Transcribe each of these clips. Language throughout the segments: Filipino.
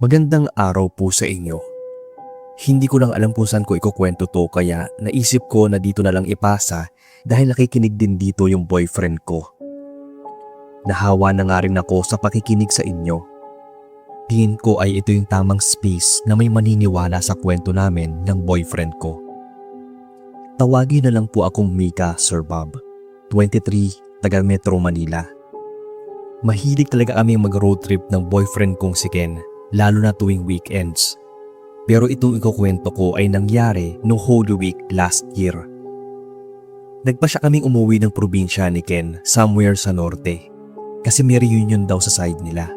Magandang araw po sa inyo. Hindi ko lang alam kung saan ko ikukwento to kaya naisip ko na dito na lang ipasa dahil nakikinig din dito yung boyfriend ko. Nahawa na nga rin ako sa pakikinig sa inyo. Tingin ko ay ito yung tamang space na may maniniwala sa kwento namin ng boyfriend ko. Tawagin na lang po akong Mika, Sir Bob, 23, taga Metro Manila. Mahilig talaga kami mag-road trip ng boyfriend kong si Ken. Lalo na tuwing weekends. Pero itong ikukwento ko ay nangyari noong Holy Week last year. Nagpa siya kaming umuwi ng probinsya ni Ken somewhere sa norte kasi may reunion daw sa side nila.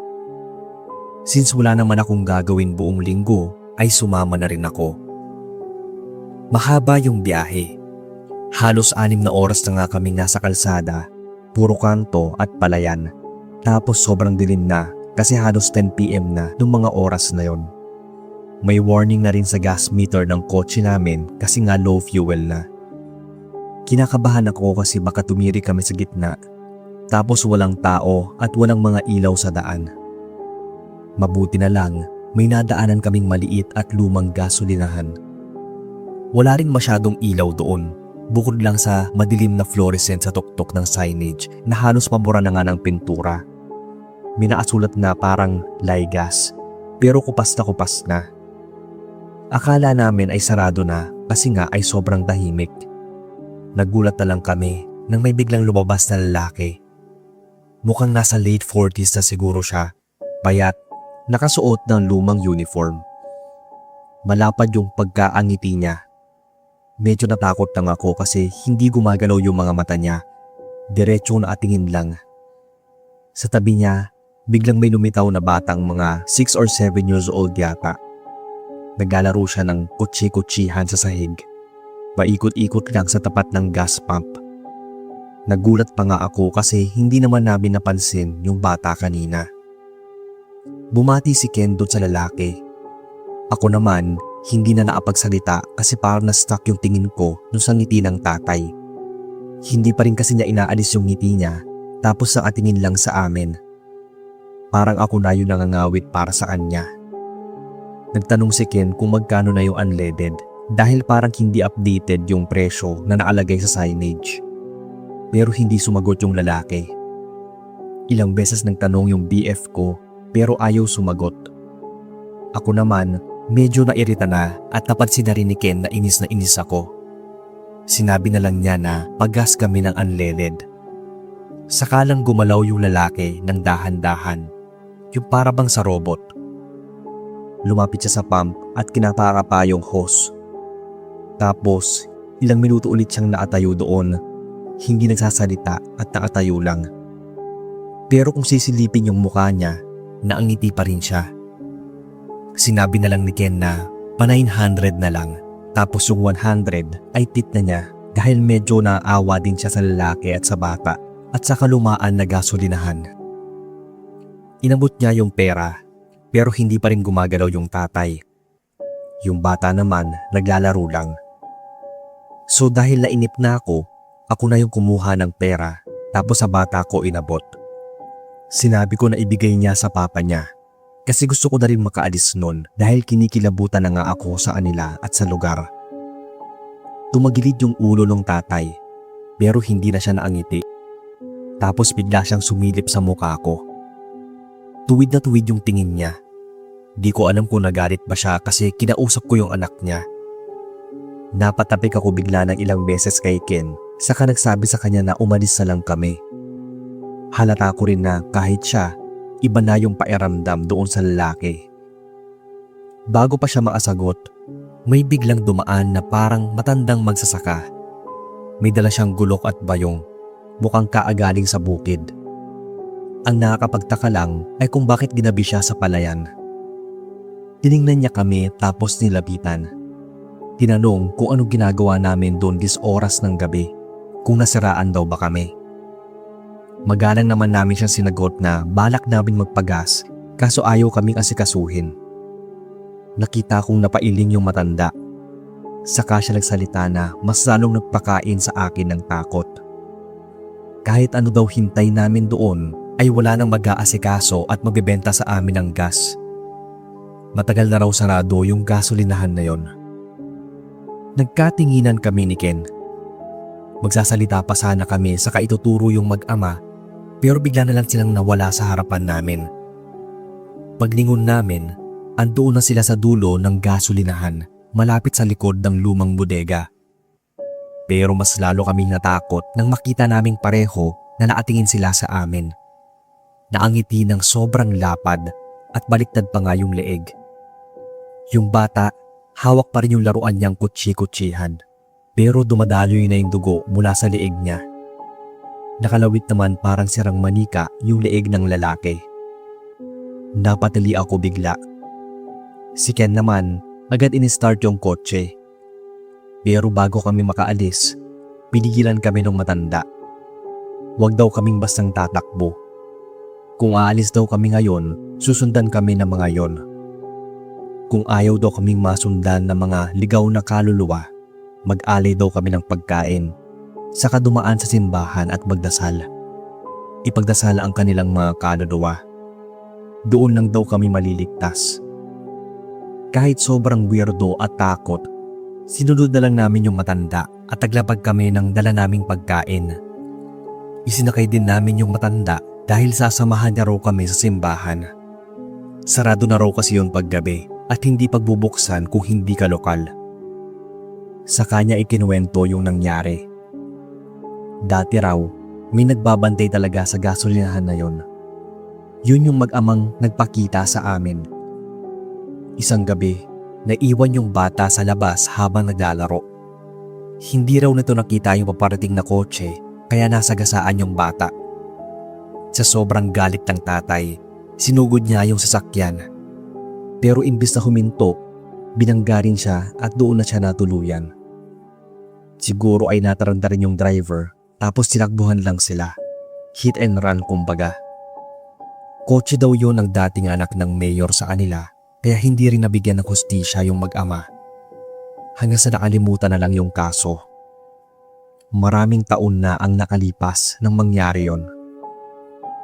Since wala naman akong gagawin buong linggo ay sumama na rin ako. Mahaba yung biyahe. Halos 6 na oras na nga kaming nasa kalsada, puro kanto at palayan. Tapos sobrang dilim na. Kasi halos 10 PM na nung mga oras na yon. May warning na rin sa gas meter ng kotse namin kasi nga low fuel na. Kinakabahan ako kasi baka tumiri kami sa gitna. Tapos walang tao at walang mga ilaw sa daan. Mabuti na lang may nadaanan kaming maliit at lumang gasolinahan. Wala rin masyadong ilaw doon. Bukod lang sa madilim na fluorescent sa tuktok ng signage na halos mabura na nga ng pintura. May nakasulat na parang Ligas, pero kupas na. Akala namin ay sarado na kasi nga ay sobrang tahimik. Nagulat na lang kami nang may biglang lumabas na lalaki. Mukhang nasa late 40s na siguro siya, payat, nakasuot ng lumang uniform. Malapad yung pagkaangiti niya. Medyo natakot lang ako kasi hindi gumagalaw yung mga mata niya. Diretso na atingin lang. Sa tabi niya, biglang may lumitaw na batang mga 6 or 7 years old yata. Naglalaro siya ng kutsi-kutsihan sa sahig. Paikot-ikot lang sa tapat ng gas pump. Nagulat pa nga ako kasi hindi naman namin napansin yung bata kanina. Bumati si Ken doon sa lalaki. Ako naman, hindi na nakapagsalita kasi parang na-stuck yung tingin ko dun sa ngiti ng tatay. Hindi pa rin kasi niya inaalis yung ngiti niya tapos nakatingin lang sa amin. Parang ako na yung nangangawit para sa kanya. Nagtanong si Ken kung magkano na yung unleaded dahil parang hindi updated yung presyo na nakalagay sa signage. Pero hindi sumagot yung lalaki. Ilang beses nagtanong yung BF ko pero ayaw sumagot. Ako naman medyo nairita na at napansin na rin ni Ken na inis ako. Sinabi na lang niya na paggas kami ng unleaded. Sakalang gumalaw yung lalaki ng dahan-dahan. Yung parabang sa robot. Lumapit siya sa pump at kinapara pa yung hose. Tapos, ilang minuto ulit siyang nakatayo doon. Hindi nagsasalita at nakatayo lang. Pero kung sisilipin yung mukha niya, naangiti pa rin siya. Sinabi na lang ni Ken na pa 900 na lang. Tapos yung 100 ay tip na niya dahil medyo naawa din siya sa lalaki at sa bata at sa kalumaan na gasolinahan. Inabot niya yung pera pero hindi pa rin gumagalaw yung tatay. Yung bata naman naglalaro lang. So dahil nainip na ako na yung kumuha ng pera tapos sa bata ko inabot. Sinabi ko na ibigay niya sa papa niya kasi gusto ko na rin makaalis nun dahil kinikilabutan na nga ako sa kanila at sa lugar. Tumagilid yung ulo ng tatay pero hindi na siya naangiti. Tapos bigla siyang sumilip sa mukha ko. Tuwid na tuwid yung tingin niya. Di ko alam kung nagalit ba siya kasi kinausap ko yung anak niya. Napatapik ako bigla ng ilang beses kay Ken saka nagsabi sa kanya na umalis na lang kami. Halata ko rin na kahit siya, iba na yung pairamdam doon sa lalaki. Bago pa siya makasagot, may biglang dumaan na parang matandang magsasaka. May dala siyang gulok at bayong, mukhang kaagaling sa bukid. Ang nakakapagtaka lang ay kung bakit ginabi siya sa palayan. Tiningnan niya kami tapos nilapitan. Tinanong kung anong ginagawa namin doon dis oras ng gabi, kung nasiraan daw ba kami. Magalang naman namin siyang sinagot na balak namin magpagas kaso ayaw kaming asikasuhin. Nakita kong napailing yung matanda. Saka siya nagsalita na mas lalong nagpakain sa akin ng takot. Kahit ano daw hintay namin doon ay wala nang mag-aasikaso at magbebenta sa amin ng gas. Matagal na raw sarado yung gasolinahan na yon. Nagkatinginan kami ni Ken. Magsasalita pa sana kami sa kaituturo yung mag-ama pero bigla na lang silang nawala sa harapan namin. Paglingon namin, andoon na sila sa dulo ng gasolinahan malapit sa likod ng lumang bodega. Pero mas lalo kaming natakot nang makita naming pareho na nakatingin sila sa amin. Naangiti ng sobrang lapad at baliktad pa nga yung leeg. Yung bata, hawak pa rin yung laruan niyang kutsi-kutsihan pero dumadaloy na yung dugo mula sa leeg niya. Nakalawit naman parang sirang manika yung leeg ng lalaki. Napatili ako bigla. Si Ken naman, agad in-start yung kotse. Pero bago kami makaalis, pinigilan kami ng matanda. Huwag daw kaming bastang tatakbo. Kung aalis daw kami ngayon, susundan kami ng mga yon. Kung ayaw daw kaming masundan ng mga ligaw na kaluluwa, mag-alay daw kami ng pagkain, saka dumaan sa simbahan at magdasal. Ipagdasal ang kanilang mga kaluluwa. Doon lang daw kami maliligtas. Kahit sobrang weirdo at takot, sinunod na lang namin yung matanda at taglapag kami ng dala naming pagkain. Isinakay din namin yung matanda dahil sasamahan niya raw kami sa simbahan. Sarado na raw kasi yun paggabi at hindi pagbubuksan kung hindi ka lokal. Sa kanya ikinuwento yung nangyari. Dati raw, may nagbabantay talaga sa gasolinahan na yon. Yun yung mag-amang nagpakita sa amin. Isang gabi, naiwan yung bata sa labas habang naglalaro. Hindi raw nito nakita yung paparating na kotse kaya nasagasaan yung bata. Sa sobrang galit ng tatay, sinugod niya yung sasakyan. Pero imbis na huminto, binangga rin siya at doon na siya natuluyan. Siguro ay nataranta rin yung driver tapos tinakbuhan lang sila. Hit and run kumbaga. Kotse daw yun ng dating anak ng mayor sa kanila kaya hindi rin nabigyan ng hustisya yung mag-ama. Hanggang sa nakalimutan na lang yung kaso. Maraming taon na ang nakalipas nang mangyari yon.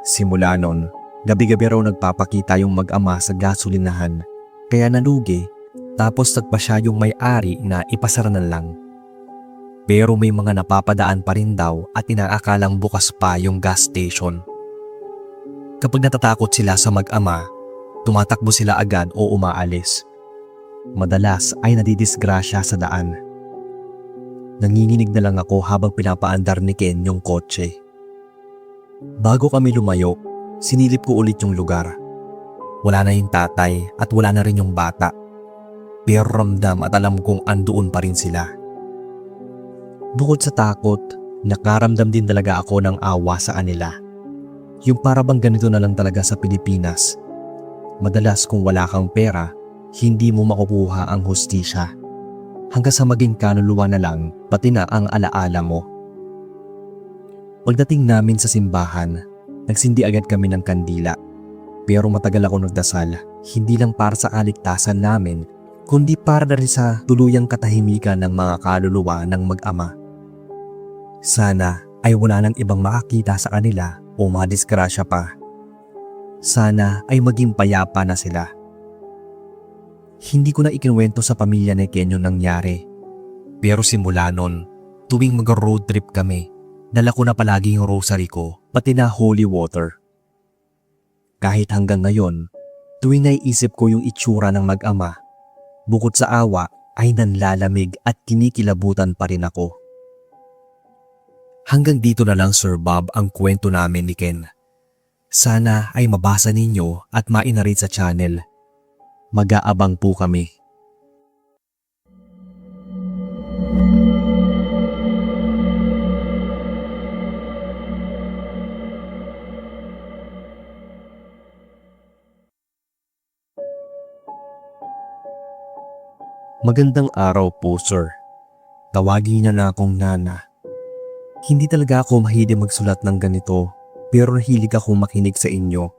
Simula nun, gabi-gabi raw nagpapakita yung mag-ama sa gasolinahan kaya nalugi tapos nagpa siya yung may-ari na ipasara na lang. Pero may mga napapadaan pa rin daw at inaakalang bukas pa yung gas station. Kapag natatakot sila sa mag-ama, tumatakbo sila agad o umaalis. Madalas ay nadidisgrasya sa daan. Nanginginig na lang ako habang pinapaandar ni Ken yung kotse. Bago kami lumayo, sinilip ko ulit yung lugar. Wala na yung tatay at wala na rin yung bata. Pero ramdam at alam kong andoon pa rin sila. Bukod sa takot, nakaramdam din talaga ako ng awa sa kanila. Yung para bang ganito na lang talaga sa Pilipinas. Madalas kung wala kang pera, hindi mo makukuha ang hustisya. Hanggang sa maging kaluluwa na lang, pati na ang alaala mo. Pagdating namin sa simbahan, nagsindi agad kami ng kandila. Pero matagal ako nagdasal, hindi lang para sa kaligtasan namin, kundi para na rin sa tuluyang katahimikan ng mga kaluluwa ng mag-ama. Sana ay wala nang ibang makakita sa kanila o madisgrasya pa. Sana ay maging payapa na sila. Hindi ko na ikinuwento sa pamilya ni Ken yung nangyari. Pero simula nun, tuwing mag-road trip kami, dala ko na palagi yung rosary ko, pati na holy water. Kahit hanggang ngayon, tuwing naiisip ko yung itsura ng mag-ama, bukod sa awa ay nanlalamig at kinikilabutan pa rin ako. Hanggang dito na lang Sir Bob ang kwento namin ni Ken. Sana ay mabasa ninyo at mainarit sa channel. Mag-aabang po kami. Magandang araw po, sir. Tawagin niya na akong Nana. Hindi talaga ako mahilig magsulat ng ganito, pero nahilig akong makinig sa inyo.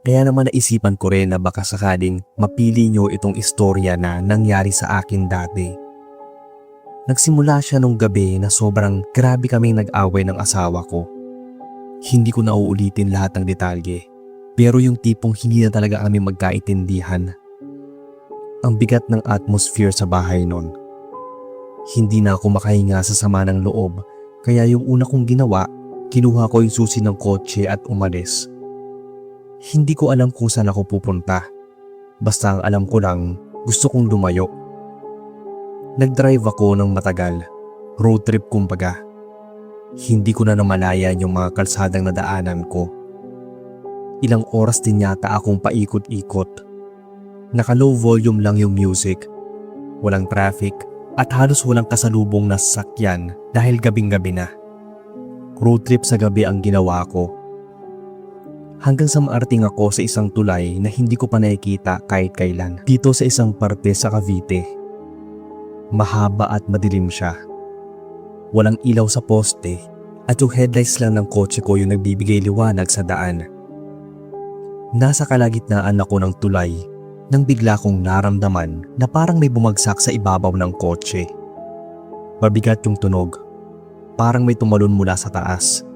Kaya naman naisipan ko rin na baka sakaling mapili nyo itong istorya na nangyari sa akin dati. Nagsimula siya nung gabi na sobrang grabe kaming nag-away ng asawa ko. Hindi ko na uulitin lahat ng detalye, pero yung tipong hindi na talaga kami magkaintindihan. Ang bigat ng atmosphere sa bahay nun. Hindi na ako makahinga sa sama ng loob, kaya yung una kong ginawa, kinuha ko yung susi ng kotse at umalis. Hindi ko alam kung saan ako pupunta. Basta ang alam ko lang, gusto kong lumayo. Nag-drive ako ng matagal. Road trip kumbaga. Hindi ko na namalayan yung mga kalsadang nadaanan ko. Ilang oras din yata akong paikot-ikot. Naka-low volume lang yung music. Walang traffic at halos walang kasalubong na sasakyan dahil gabing-gabi na. Road trip sa gabi ang ginawa ko. Hanggang sa maarating ako sa isang tulay na hindi ko pa nakikita kahit kailan. Dito sa isang parte sa Cavite. Mahaba at madilim siya. Walang ilaw sa poste at yung headlights lang ng kotse ko yung nagbibigay liwanag sa daan. Nasa kalagitnaan ako ng tulay nang bigla kong naramdaman na parang may bumagsak sa ibabaw ng kotse. Mabigat yung tunog. Parang may tumalon mula sa taas.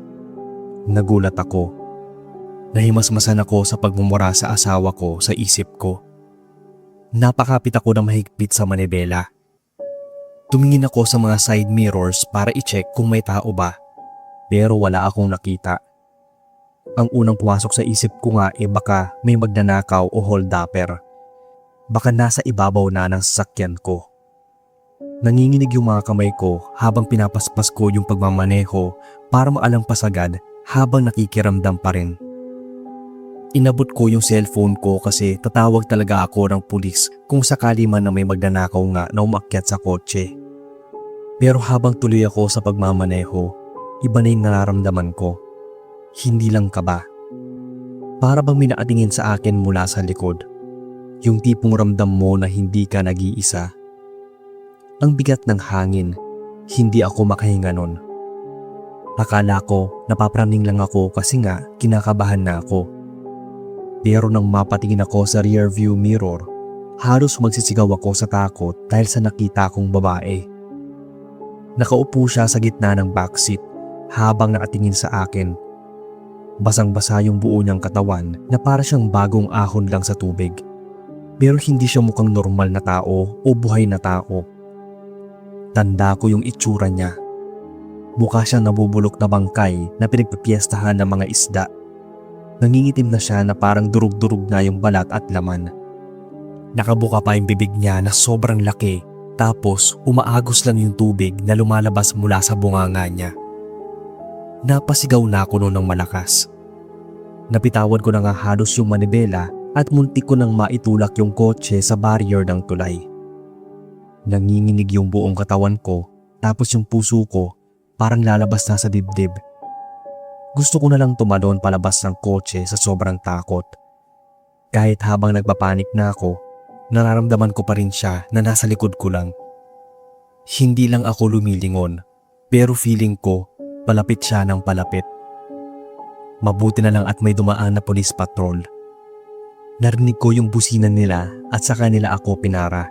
Nagulat ako. Nahimasmasan ako sa pagmumura sa asawa ko sa isip ko. Napakapit ako ng mahigpit sa manibela. Tumingin ako sa mga side mirrors para i-check kung may tao ba. Pero wala akong nakita. Ang unang pumasok sa isip ko nga baka may magnanakaw o hold-upper. Baka nasa ibabaw na ng sasakyan ko. Nanginginig yung mga kamay ko habang pinapaspas ko yung pagmamaneho para maalampasag agad habang nakikiramdam pa rin. Inabot ko yung cellphone ko kasi tatawag talaga ako ng pulis kung sakali man na may magnanakaw nga na umakyat sa kotse. Pero habang tuloy ako sa pagmamaneho, iba na yung nararamdaman ko. Hindi lang kaba. Para bang may nakatingin sa akin mula sa likod. Yung tipong ramdam mo na hindi ka nag-iisa. Ang bigat ng hangin, hindi ako makahinga nun. Akala ko napapraning lang ako kasi nga kinakabahan na ako. Pero nang mapatingin ako sa rear view mirror, halos magsisigaw ako sa takot dahil sa nakita kong babae. Nakaupo siya sa gitna ng backseat habang nakatingin sa akin. Basang-basa yung buo niyang katawan na para siyang bagong ahon lang sa tubig. Pero hindi siya mukhang normal na tao o buhay na tao. Tanda ko yung itsura niya. Mukha siyang nabubulok na bangkay na pinagpipiestahan ng mga isda. Nangingitim na siya na parang durug-durug na yung balat at laman. Nakabuka pa yung bibig niya na sobrang laki, tapos umaagos lang yung tubig na lumalabas mula sa bunganga niya. Napasigaw na ako noon ng malakas. Napitawan ko na nga halos yung manibela at muntik ko nang maitulak yung kotse sa barrier ng tulay. Nanginginig yung buong katawan ko, tapos yung puso ko parang lalabas na sa dibdib. Gusto ko na lang tumalon palabas ng kotse sa sobrang takot. Kahit habang nagpapanik na ako, nararamdaman ko pa rin siya na nasa likod ko lang. Hindi lang ako lumilingon, pero feeling ko palapit siya ng palapit. Mabuti na lang at may dumaan na police patrol. Narinig ko yung busina nila at sa kanila ako pinara.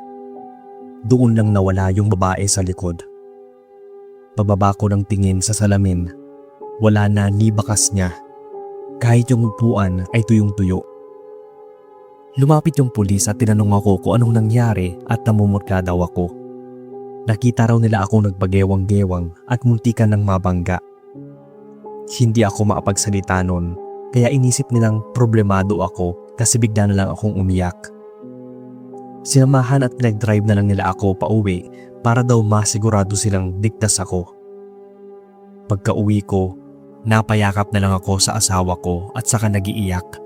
Doon lang nawala yung babae sa likod. Pababa ko ng tingin sa salamin. Wala na ni bakas niya. Kahit yung upuan ay tuyong-tuyo. Lumapit yung pulis at tinanong ako kung anong nangyari at namumutla daw ako. Nakita raw nila akong nagbagewang-gewang at muntikan ng mabangga. Hindi ako makapagsalita nun, kaya inisip nilang problemado ako kasi bigla na lang akong umiyak. Sinamahan at nag-drive na lang nila ako pauwi para daw masigurado silang ligtas ako. Pagka-uwi ko, napayakap na lang ako sa asawa ko at saka nagiiyak.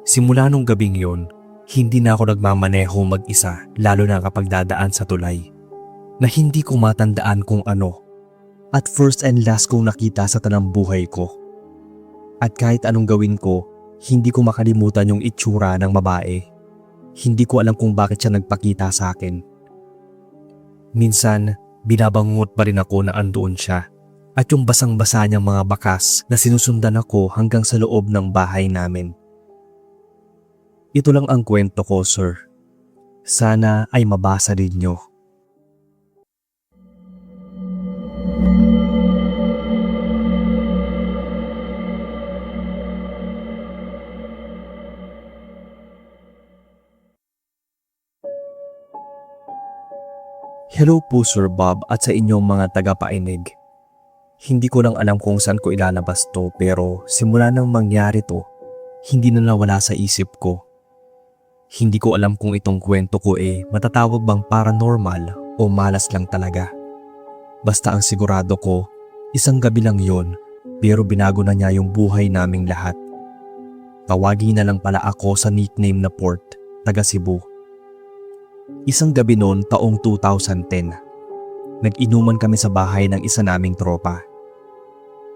Simula nung gabing yon, hindi na ako nagmamaneho mag-isa lalo na kapag dadaan sa tulay. Na hindi ko matandaan kung ano. At first and last kong nakita sa tanang buhay ko. At kahit anong gawin ko, hindi ko makalimutan yung itsura ng babae. Hindi ko alam kung bakit siya nagpakita sa akin. Minsan, binabangungot pa rin ako na andoon siya. At yung basang-basa niyang mga bakas na sinusundan ako hanggang sa loob ng bahay namin. Ito lang ang kwento ko, sir. Sana ay mabasa din niyo. Hello po Sir Bob at sa inyong mga tagapainig. Hindi ko lang alam kung saan ko ilalabas to pero simula nang mangyari to, hindi na nawala sa isip ko. Hindi ko alam kung itong kwento ko matatawag bang paranormal o malas lang talaga. Basta ang sigurado ko, isang gabi lang yon pero binago na niya yung buhay naming lahat. Tawagin na lang pala ako sa nickname na Port, taga Cebu. Isang gabi noon taong 2010, nag-inuman kami sa bahay ng isa naming tropa.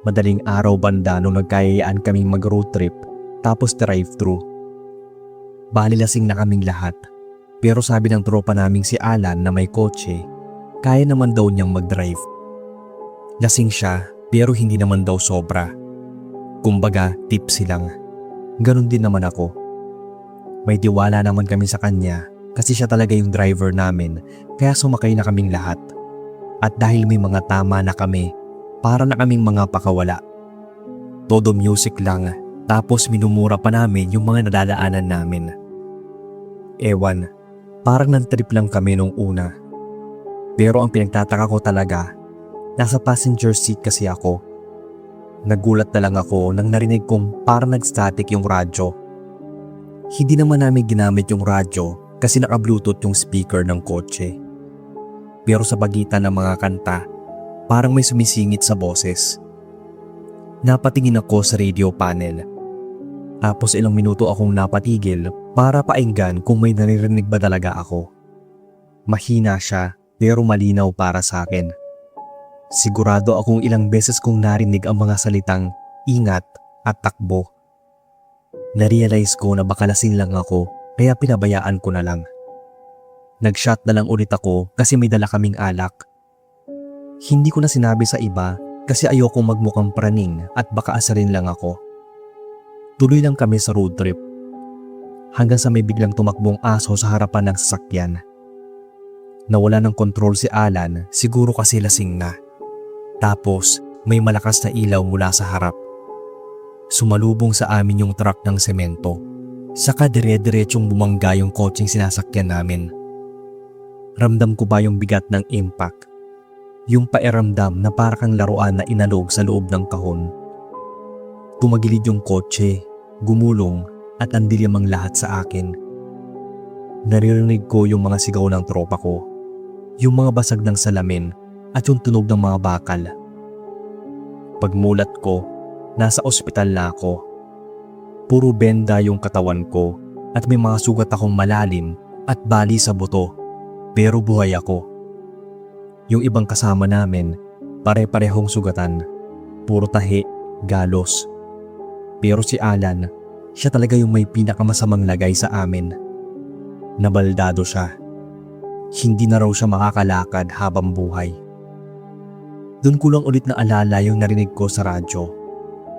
Madaling araw banda nung nagkayayaan kaming mag-road trip tapos drive-thru. Bali lasing na kaming lahat pero sabi ng tropa naming si Alan na may kotse, kaya naman daw niyang mag-drive. Lasing siya pero hindi naman daw sobra. Kumbaga tipsy lang. Ganon din naman ako. May tiwala naman kami sa kanya kasi siya talaga yung driver namin kaya sumakay na kaming lahat. At dahil may mga tama na kami, para na kaming mga pakawala. Todo music lang tapos minumura pa namin yung mga nadadaanan namin. Ewan, parang nan-trip lang kami nung una. Pero ang pinagtataka ko talaga, nasa passenger seat kasi ako. Nagulat na lang ako nang narinig kong parang nag-static yung radyo. Hindi naman namin ginamit yung radyo kasi naka-bluetooth yung speaker ng kotse. Pero sa pagitan ng mga kanta, parang may sumisingit sa boses. Napatingin ako sa radio panel. Tapos ilang minuto akong napatigil para painggan kung may naririnig ba talaga ako. Mahina siya pero malinaw para sa akin. Sigurado akong ilang beses kong narinig ang mga salitang ingat at takbo. Narealize ko na baka lasing lang ako kaya pinabayaan ko na lang. Nag-shot na lang ulit ako kasi may dala kaming alak. Hindi ko na sinabi sa iba kasi ayokong magmukhang praning at baka asarin lang ako. Tuloy lang kami sa road trip. Hanggang sa may biglang tumakbong aso sa harapan ng sasakyan. Nawala ng kontrol si Alan, siguro kasi lasing na. Tapos may malakas na ilaw mula sa harap. Sumalubong sa amin yung truck ng semento. Saka dire-diretsong bumangga yung kotseng sinasakyan namin. Ramdam ko ba yung bigat ng impact? Yung pairamdam na parang laruan na inalog sa loob ng kahon. Tumagilid yung kotse, gumulong at andilim ang lahat sa akin. Naririnig ko yung mga sigaw ng tropa ko, yung mga basag ng salamin at yung tunog ng mga bakal. Pagmulat ko, nasa ospital na ako. Puro benda yung katawan ko at may mga sugat akong malalim at bali sa buto, pero buhay ako. Yung ibang kasama namin, pare-parehong sugatan, puro tahi, galos. Pero si Alan, siya talaga yung may pinakamasamang lagay sa amin. Nabaldado siya. Hindi na raw siya makakalakad habang buhay. Doon ko lang ulit na alala yung narinig ko sa radyo.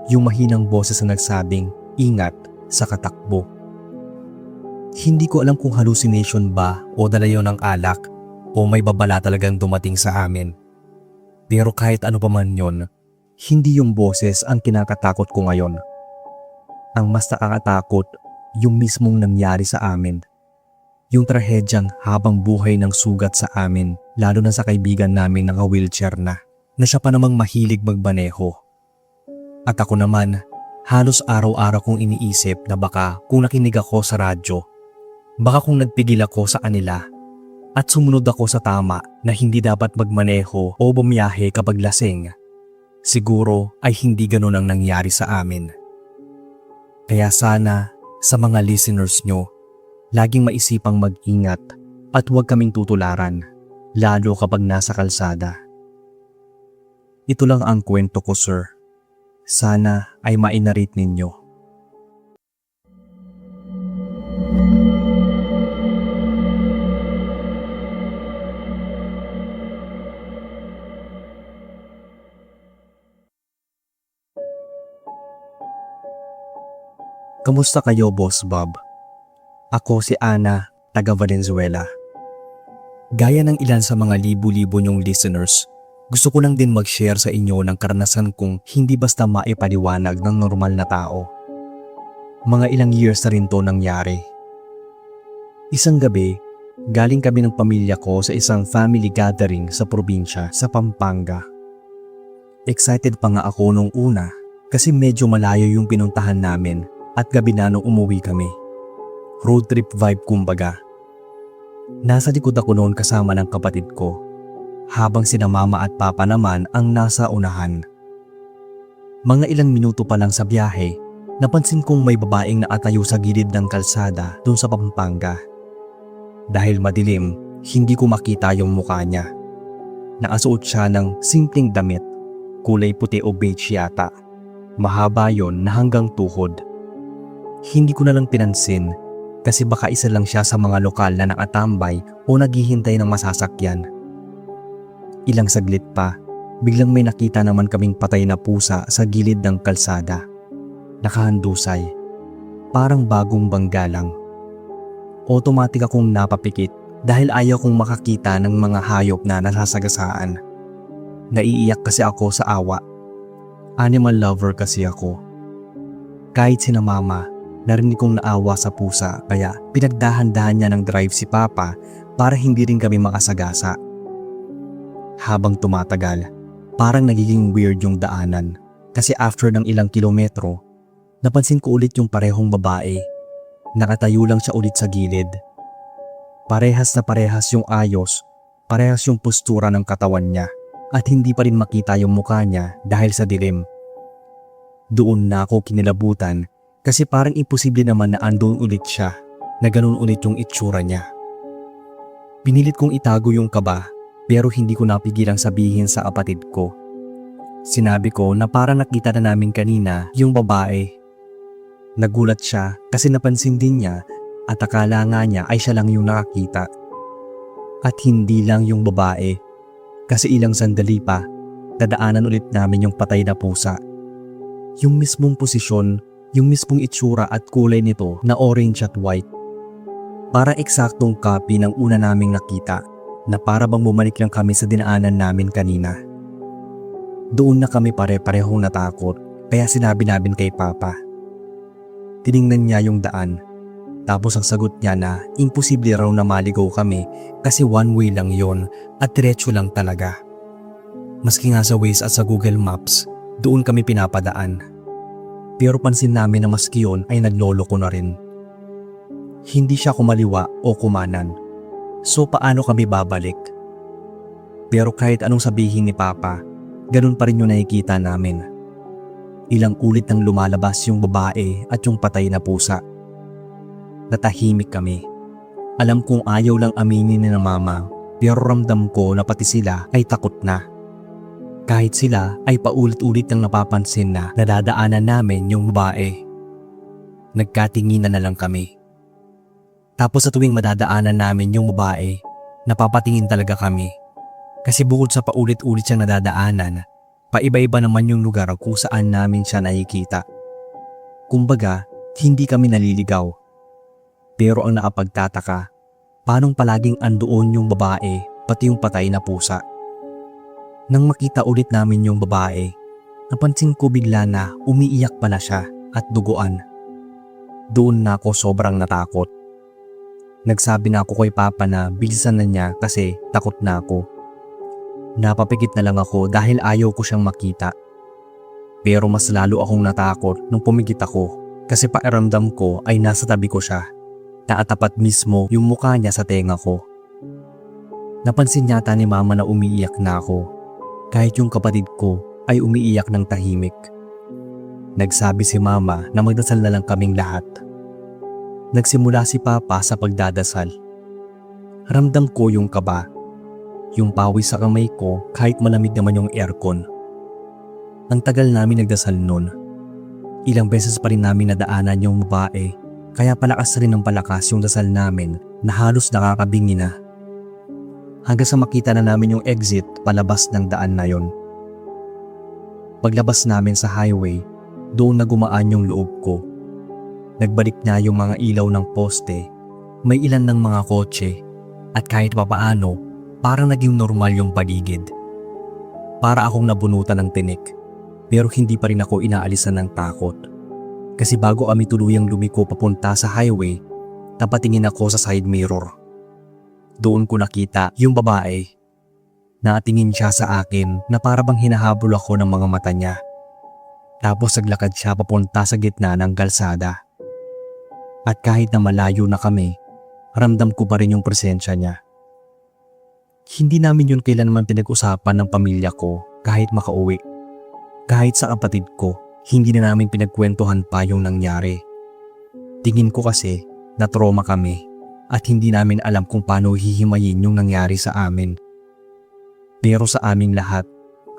Yung mahinang boses na nagsabing, ingat sa katakbo. Hindi ko alam kung hallucination ba o dala yun ng alak o may babala talagang dumating sa amin. Pero kahit ano pa man yun, hindi yung boses ang kinakatakot ko ngayon. Ang mas nakakatakot, yung mismong nangyari sa amin. Yung trahedyang habang buhay ng sugat sa amin, lalo na sa kaibigan namin naka-wheelchair na siya pa namang mahilig magbaneho. At ako naman, halos araw-araw kong iniisip na baka kung nakinig ako sa radyo, baka kung nagpigil ako sa kanila at sumunod ako sa tama na hindi dapat magmaneho o bumiyahe kapag lasing, siguro ay hindi ganun ang nangyari sa amin. Kaya sana sa mga listeners nyo, laging maisipang mag-ingat at huwag kaming tutularan, lalo kapag nasa kalsada. Ito lang ang kwento ko, sir. Sana ay mainarate ninyo. Kamusta kayo, Boss Bob? Ako si Ana, taga Valenzuela. Gaya ng ilan sa mga libu-libo niyong listeners, gusto ko lang din mag-share sa inyo ng karanasan kong hindi basta maipaliwanag ng normal na tao. Mga ilang years na rin to nangyari. Isang gabi, Galing kami ng pamilya ko sa isang family gathering sa probinsya sa Pampanga. Excited pa nga ako nung una kasi medyo malayo yung pinuntahan namin at gabi na nung umuwi kami. Road trip vibe kumbaga. Nasa likod ako noon kasama ng kapatid ko, habang sina mama at papa naman ang nasa unahan. Mga ilang minuto pa lang sa biyahe, napansin kong may babaeng nakatayo sa gilid ng kalsada doon sa Pampanga. Dahil madilim, hindi ko makita yung mukha niya. Nakasuot siya ng simpleng damit, kulay puti o beige yata. Mahaba yon na hanggang tuhod. Hindi ko na lang pinansin kasi baka isa lang siya sa mga lokal na nakatambay o naghihintay ng masasakyan. Ilang saglit pa, biglang may nakita naman kaming patay na pusa sa gilid ng kalsada. Nakahandusay, parang bagong bangga lang. Automatic akong napapikit dahil ayaw kong makakita ng mga hayop na nasasagasaan. Naiiyak kasi ako sa awa. Animal lover kasi ako. Kahit sina mama, narinig kong naawa sa pusa kaya pinagdahan-dahan niya ng drive si papa para hindi rin kami makasagasa. Habang tumatagal, parang nagiging weird yung daanan kasi after ng ilang kilometro, napansin ko ulit yung parehong babae. Nakatayo lang siya ulit sa gilid. Parehas na parehas yung ayos, parehas yung postura ng katawan niya at hindi pa rin makita yung mukha niya dahil sa dilim. Doon na ako kinilabutan kasi parang imposible naman na andun ulit siya, na ganun ulit yung itsura niya. Pinilit kong itago yung kaba pero hindi ko napigilang sabihin sa kapatid ko. Sinabi ko na parang nakita na namin kanina yung babae. Nagulat siya kasi napansin din niya at akala nga niya ay siya lang yung nakakita. At hindi lang yung babae kasi ilang sandali pa dadaanan ulit namin yung patay na pusa. Yung mismong posisyon, yung mismong itsura at kulay nito na orange at white. Parang eksaktong copy ng una naming nakita na para bang bumalik lang kami sa dinaanan namin kanina. Doon na kami pare-parehong natakot kaya sinabi namin kay Papa. Tiningnan niya yung daan. Tapos ang sagot niya na imposible raw na maligaw kami kasi one way lang yon at diretso lang talaga. Maski nga sa Waze at sa Google Maps, doon kami pinapadaan. Pero pansin namin na maski yun ay nagloloko na rin. Hindi siya kumaliwa o kumanan. So paano kami babalik? Pero kahit anong sabihin ni Papa, ganun pa rin yung nakikita namin. Ilang ulit nang lumalabas yung babae at yung patay na pusa. Natahimik kami. Alam kong ayaw lang aminin ni na mama, pero ramdam ko na pati sila ay takot na. Kahit sila ay paulit-ulit nang napapansin na nadadaanan namin yung babae. Nagkatinginan na lang kami. Tapos sa tuwing madadaanan namin yung babae, napapatingin talaga kami. Kasi bukod sa paulit-ulit siyang nadadaanan, paiba-iba naman yung lugar kung saan namin siya nakikita. Kumbaga, hindi kami naliligaw. Pero ang nakapagtataka, paanong palaging andoon yung babae pati yung patay na pusa. Nang makita ulit namin yung babae, napansin ko bigla na umiiyak pala siya at duguan. Doon na ako sobrang natakot. Nagsabi na ako kay Papa na bilisan na niya kasi takot na ako. Napapikit na lang ako dahil ayaw ko siyang makita. Pero mas lalo akong natakot nung pumigit ako kasi pakiramdam ko ay nasa tabi ko siya. Nakatapat mismo yung mukha niya sa tenga ko. Napansin yata ni Mama na umiiyak na ako kahit yung kapatid ko ay umiiyak ng tahimik. Nagsabi si Mama na magdasal na lang kaming lahat. Nagsimula si Papa sa pagdadasal. Ramdam ko yung kaba. Yung pawis sa kamay ko kahit malamig naman yung aircon. Ang tagal namin nagdasal nun. Ilang beses pa rin namin nadaanan yung babae kaya palakas rin ng palakas yung dasal namin na halos nakakabingi na. Hanggang sa makita na namin yung exit palabas ng daan na yon. Paglabas namin sa highway, doon na gumaan yung loob ko. Nagbalik na yung mga ilaw ng poste, may ilan ng mga kotse at kahit papaano, parang naging normal yung paligid. Para akong nabunutan ng tinik, pero hindi pa rin ako inaalisan ng takot. Kasi bago kami tuluyang lumiko papunta sa highway, napatingin ako sa side mirror. doon ko nakita yung babae. Nakatingin siya sa akin na para bang hinahabol ako ng mga mata niya. Tapos naglakad siya papunta sa gitna ng kalsada. At kahit na malayo na kami, ramdam ko pa rin yung presensya niya. Hindi namin yun kailanman pinag-usapan ng pamilya ko kahit makauwi. Kahit sa kapatid ko, hindi na namin pinagkwentuhan pa yung nangyari. Tingin ko kasi na trauma kami at hindi namin alam kung paano hihimayin yung nangyari sa amin. Pero sa aming lahat,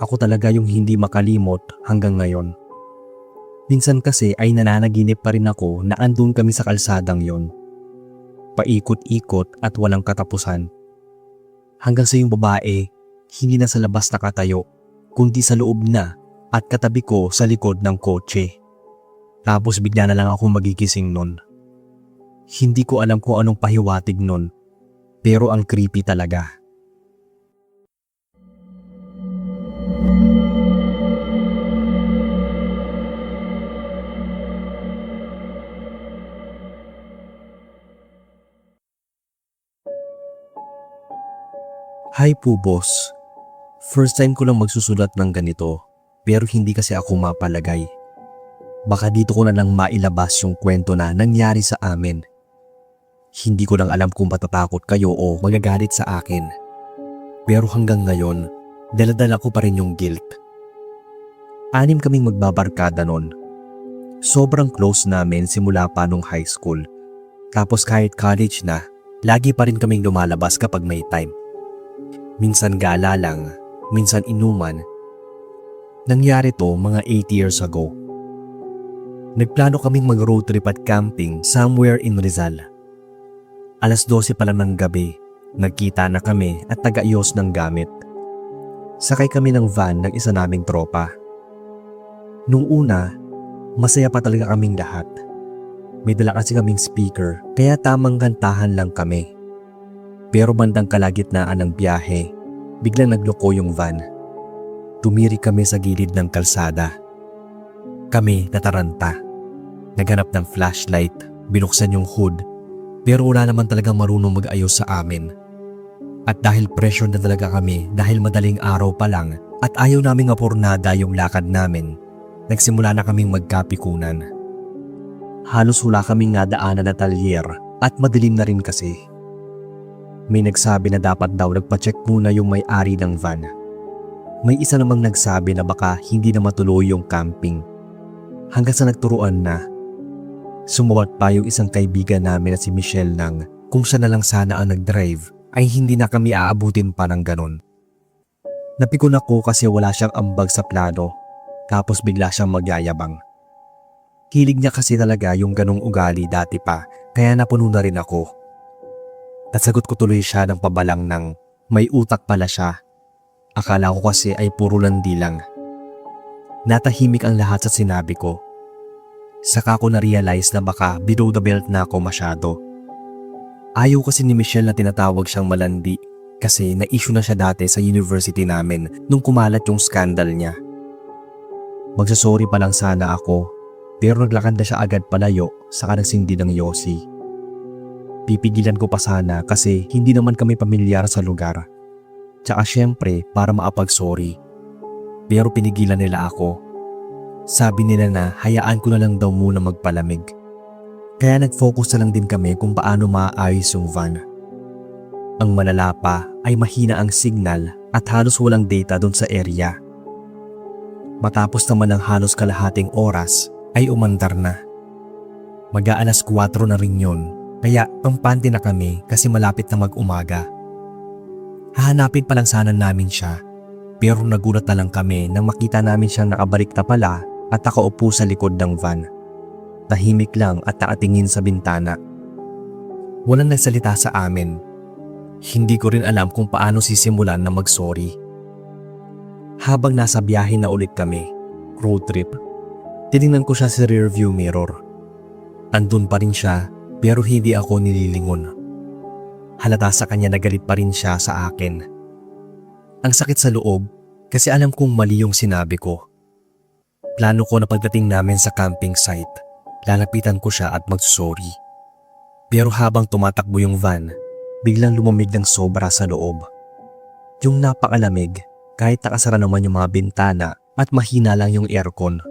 ako talaga yung hindi makalimot hanggang ngayon. Minsan kasi ay nananaginip pa rin ako na andun kami sa kalsadang yon. Paikot-ikot at walang katapusan. Hanggang sa yung babae, hindi na sa labas nakatayo, kundi sa loob na at katabi ko sa likod ng kotse. Tapos bigla na lang ako magigising nun. Hindi ko alam kung anong pahiwatig nun, pero ang creepy talaga. Hi po boss. First time ko lang magsusulat ng ganito, pero hindi kasi ako mapalagay. Baka dito ko na lang mailabas yung kwento na nangyari sa amin. Hindi ko lang alam kung matatakot kayo o magagalit sa akin. Pero hanggang ngayon, daladala ko pa rin yung guilt. 6 kaming magbabarkada nun. Sobrang close namin simula pa nung high school. Tapos kahit college na, lagi pa rin kaming lumalabas kapag may time. Minsan gala lang, minsan inuman. Nangyari to mga 8 years ago. Nagplano kaming mag-road trip at camping somewhere in Rizal. 12:00 pa lang ng gabi, nagkita na kami at nag-ayos ng gamit. Sakay kami ng van ng isa naming tropa. Nung una, masaya pa talaga kaming lahat. May dala kasi kaming speaker kaya tamang kantahan lang kami. Pero bandang kalagitnaan ng biyahe, biglang nagloko yung van. Tumiri kami sa gilid ng kalsada. Kami nataranta. Naghanap ng flashlight, binuksan yung hood, pero wala naman talagang marunong mag-ayos sa amin. At dahil pressure na talaga kami dahil madaling araw pa lang at ayaw naming apurnada yung lakad namin, nagsimula na kaming magkapikunan. Halos wala kaming nadaanan na talyer at madilim na rin kasi. May nagsabi na dapat daw nagpa-check muna yung may-ari ng van. May isa namang nagsabi na baka hindi na matuloy yung camping. Hanggang sa nagturuan na. Sumawat pa yung isang kaibigan namin na si Michelle nang kung siya na lang sana ang nag-drive ay hindi na kami aabutin pa ng ganun. Napikon ako kasi wala siyang ambag sa plano tapos bigla siyang magyayabang. Hilig niya kasi talaga yung ganung ugali dati pa kaya napuno na rin ako. Nasagot ko tuloy siya ng pabalang ng may utak pala siya. Akala ko kasi ay puro landi lang. Natahimik ang lahat sa sinabi ko. Saka ko na-realize na baka below the belt na ako masyado. Ayaw kasi ni Michelle na tinatawag siyang malandi kasi na-issue na siya dati sa university namin nung kumalat yung scandal niya. Magsasorry pa lang sana ako pero naglakad na siya agad palayo saka nagsindi ng yosi. Pipigilan ko pa sana kasi hindi naman kami pamilyar sa lugar. Tsaka syempre para maapag-sorry. Pero pinigilan nila ako. Sabi nila na hayaan ko na lang daw muna magpalamig. Kaya nag-focus na lang din kami kung paano maayos yung van. Ang malala pa ay mahina ang signal at halos walang data doon sa area. Matapos naman ng halos kalahating oras ay umandar na. Mag-aalas 4 na rin yun. Kaya pampante na kami kasi malapit na mag-umaga. Hahanapin pa lang sana namin siya pero nagulat na lang kami nang makita namin siyang nakabalik na pala at nakaupo sa likod ng van. Tahimik lang at nakatingin sa bintana. Walang nagsalita sa amin. Hindi ko rin alam kung paano sisimulan na mag-sorry. Habang nasa biyahe na ulit kami, road trip, tinignan ko siya sa rearview mirror. Andun pa rin siya pero hindi ako nililingon. Halata sa kanya na galit pa rin siya sa akin. Ang sakit sa loob kasi alam kong mali yung sinabi ko. Plano ko na pagdating namin sa camping site, lalapitan ko siya at magsorry. Pero habang tumatakbo yung van, biglang lumamig ng sobra sa loob. Yung napakalamig kahit nakasara naman yung mga bintana at mahina lang yung aircon.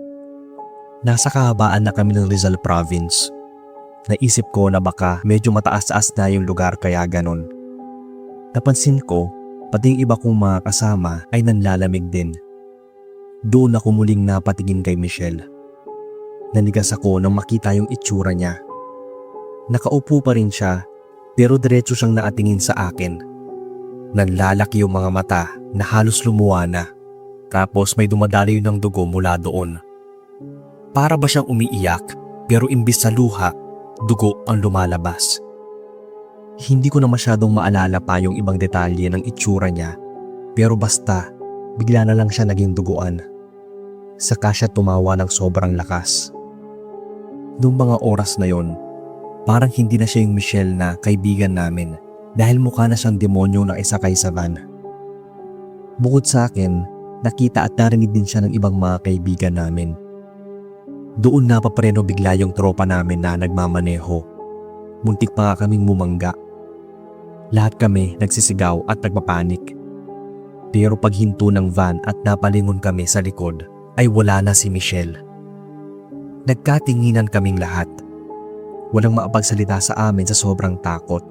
Nasa kahabaan na kami ng Rizal Province. Naisip ko na baka medyo mataas-taas na yung lugar kaya ganon. Napansin ko, pati yung iba kong mga kasama ay nanlalamig din. Doon ako muling napatingin kay Michelle. Nanigas ako nang makita yung itsura niya. Nakaupo pa rin siya pero diretso siyang nakatingin sa akin. Nanlalaki yung mga mata na halos lumuwa na. Tapos may dumadaloy ng dugo mula doon. Para ba siyang umiiyak pero imbis sa luha, dugo ang lumalabas. Hindi ko na masyadong maalala pa yung ibang detalye ng itsura niya pero basta bigla na lang siya naging duguan. Saka siya tumawa ng sobrang lakas. Noong mga oras na yon, parang hindi na siya yung Michelle na kaibigan namin dahil mukha na siyang demonyo na isakay sa van. Bukod sa akin, nakita at narinig din siya ng ibang mga kaibigan namin. Doon napapreno bigla yung tropa namin na nagmamaneho. Muntik pa nga kaming bumangga. Lahat kami nagsisigaw at nagpapanik. Pero paghinto ng van at napalingon kami sa likod ay wala na si Michelle. Nagkatinginan kaming lahat. Walang maapagsalita sa amin sa sobrang takot.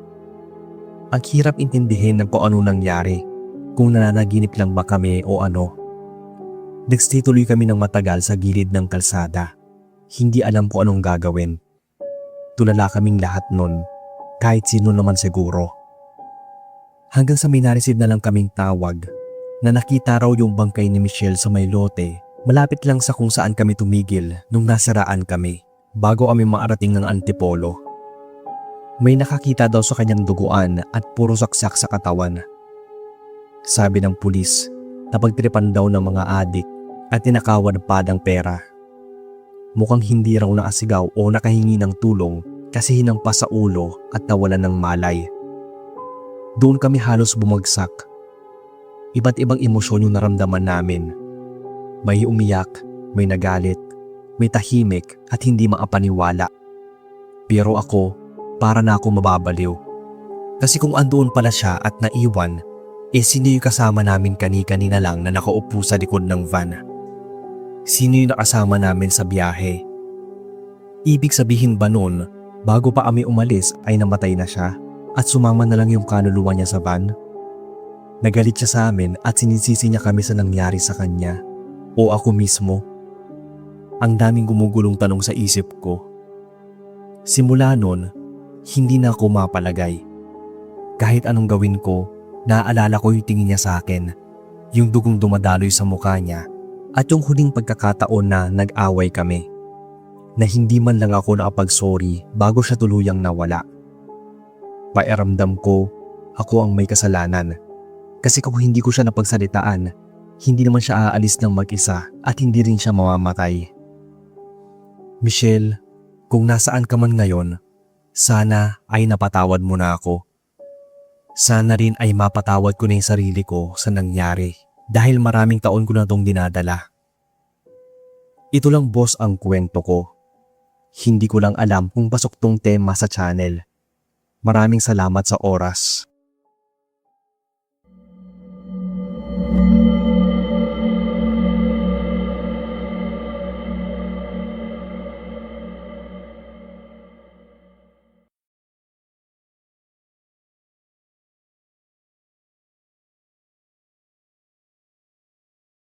Ang hirap intindihin ng kung ano nangyari, kung nananaginip lang ba kami o ano. Nagstay tuloy kami ng matagal sa gilid ng kalsada. Hindi alam ko anong gagawin. Tulala kaming lahat nun, kahit sino naman siguro. Hanggang sa may nareceive na lang kaming tawag na nakita raw yung bangkay ni Michelle sa may lote malapit lang sa kung saan kami tumigil nung nasiraan kami bago kami maarating ng Antipolo. May nakakita daw sa kanyang duguan at puro saksak sa katawan. Sabi ng pulis, napagtripan daw ng mga adik at tinakawan pa ng pera. Mukhang hindi raw nakasigaw o nakahingi ng tulong kasi hinampas sa ulo at nawalan ng malay. Doon kami halos bumagsak. Iba't ibang emosyon yung naramdaman namin. May umiyak, may nagalit, may tahimik at hindi maapaniwala. Pero ako, para na ako mababaliw. Kasi kung andoon pala siya at naiwan, sino yung kasama namin kani-kanina lang na nakaupo sa likod ng van? Sino yung nakasama namin sa biyahe? Ibig sabihin ba nun, bago pa kami umalis ay namatay na siya at sumama na lang yung kaluluwa niya sa van? Nagalit siya sa amin at sinisisi niya kami sa nangyari sa kanya. O ako mismo? Ang daming gumugulong tanong sa isip ko. Simula nun, hindi na ako mapalagay. Kahit anong gawin ko, naaalala ko yung tingin niya sa akin, yung dugong dumadaloy sa mukha niya, at yung huling pagkakataon na nag-away kami. Na hindi man lang ako nakapag-sorry bago siya tuluyang nawala. Pakiramdam ko, ako ang may kasalanan. Kasi kung hindi ko siya napagsalitaan, hindi naman siya aalis ng mag-isa at hindi rin siya mamamatay. Michelle, kung nasaan ka man ngayon, sana ay napatawad mo na ako. Sana rin ay mapatawad ko na yung sarili ko sa nangyari dahil maraming taon ko na itong dinadala. Ito lang boss ang kwento ko. Hindi ko lang alam kung pasok tong tema sa channel. Maraming salamat sa oras.